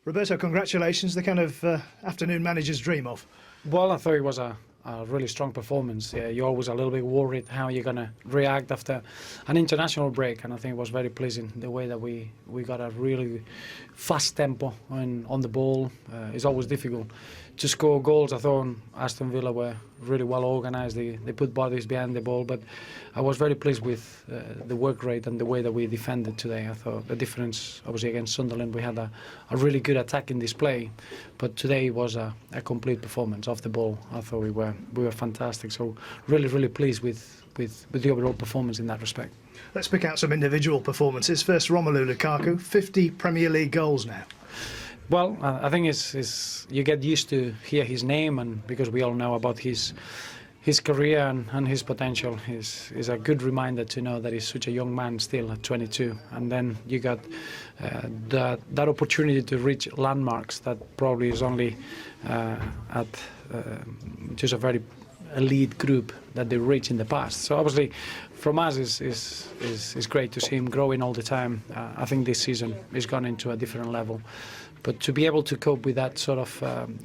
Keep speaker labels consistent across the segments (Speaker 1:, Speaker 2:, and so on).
Speaker 1: Roberto, congratulations. The kind of afternoon managers dream of.
Speaker 2: Well, I thought it was a really strong performance. Yeah, you're always a little bit worried how you're going to react after an international break, and I think it was very pleasing the way that we got a really fast tempo on the ball. It's always difficult to score goals. I thought Aston Villa were really well organised. They put bodies behind the ball, but I was very pleased with the work rate and the way that we defended today. I thought the difference, obviously against Sunderland, we had a really good attacking display, but today was a complete performance off the ball. I thought we were fantastic. So really pleased with the overall performance in that respect.
Speaker 1: Let's pick out some individual performances. First, Romelu Lukaku, 50 Premier League goals now.
Speaker 2: Well, I think it's you get used to hear his name, and because we all know about his career and his potential, is a good reminder to know that he's such a young man still at 22. And then you got that opportunity to reach landmarks that probably is only at just a very elite group that they reached in the past. So obviously, from us, is great to see him growing all the time. I think this season he's gone into a different level. But to be able to cope with that sort of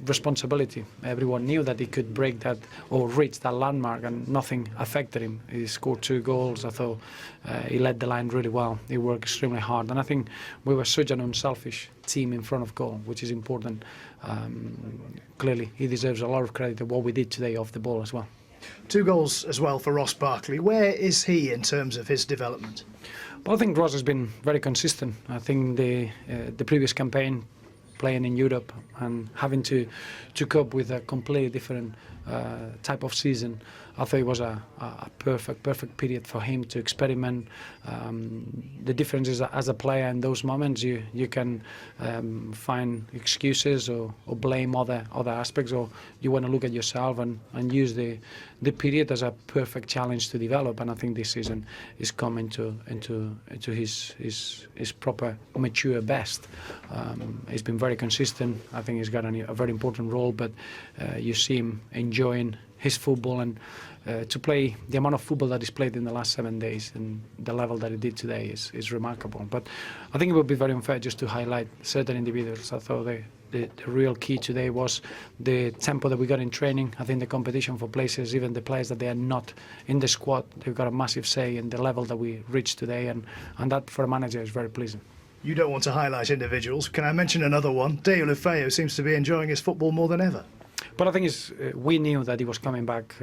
Speaker 2: responsibility, everyone knew that he could break that or reach that landmark, and nothing affected him. He scored 2 goals. I thought he led the line really well. He worked extremely hard, and I think we were such an unselfish team in front of goal, which is important. Clearly, he deserves a lot of credit for what we did today off the ball as well.
Speaker 1: 2 goals as well for Ross Barkley. Where is he in terms of his development?
Speaker 2: Well, I think Ross has been very consistent. I think the previous campaign, playing in Europe and having to cope with a completely different type of season, I thought it was a perfect period for him to experiment. The difference is that as a player in those moments, you can find excuses or blame other aspects, or you want to look at yourself and use the period as a perfect challenge to develop. And I think this season is coming into his proper mature best. He's been very consistent. I think he's got a very important role, but you see him enjoying his football, and to play the amount of football that he's played in the last 7 days and the level that he did today is remarkable. But I think it would be very unfair just to highlight certain individuals. I thought the real key today was the tempo that we got in training. I think the competition for places, even the players that they are not in the squad, they've got a massive say in the level that we reached today, and that for a manager is very pleasing.
Speaker 1: You don't want to highlight individuals. Can I mention another one? Deulofeu seems to be enjoying his football more than ever.
Speaker 2: But I think we knew that he was coming back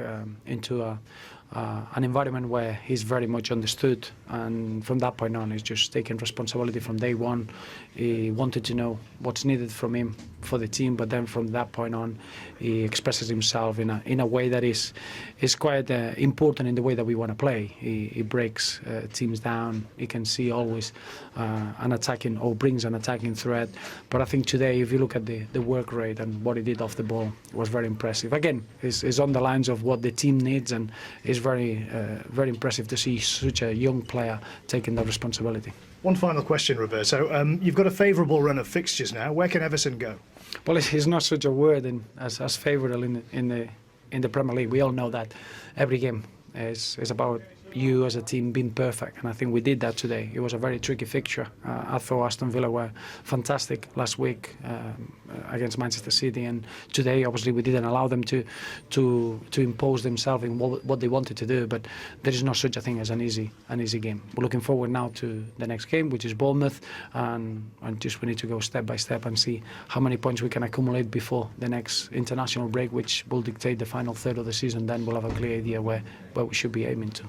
Speaker 2: into an environment where he's very much understood, and from that point on, he's just taken responsibility from day one. He wanted to know what's needed from him for the team, but then from that point on, he expresses himself in a way that is quite important in the way that we want to play. He breaks teams down. He can see always an attacking, or brings an attacking threat. But I think today, if you look at the work rate and what he did off the ball, it was very impressive. Again, it's on the lines of what the team needs, and it's very impressive to see such a young player taking that responsibility.
Speaker 1: One final question, Roberto. You've got a favourable run of fixtures now. Where can Everton go?
Speaker 2: Well, it's not such a word as favourable in the Premier League. We all know that every game is about you as a team being perfect, and I think we did that today. It was a very tricky fixture. I thought Aston Villa were fantastic last week against Manchester City, and today obviously we didn't allow them to impose themselves in what they wanted to do. But there is no such a thing as an easy game. We're looking forward now to the next game, which is Bournemouth, and just we need to go step by step and see how many points we can accumulate before the next international break, which will dictate the final third of the season. Then we'll have a clear idea where we should be aiming to.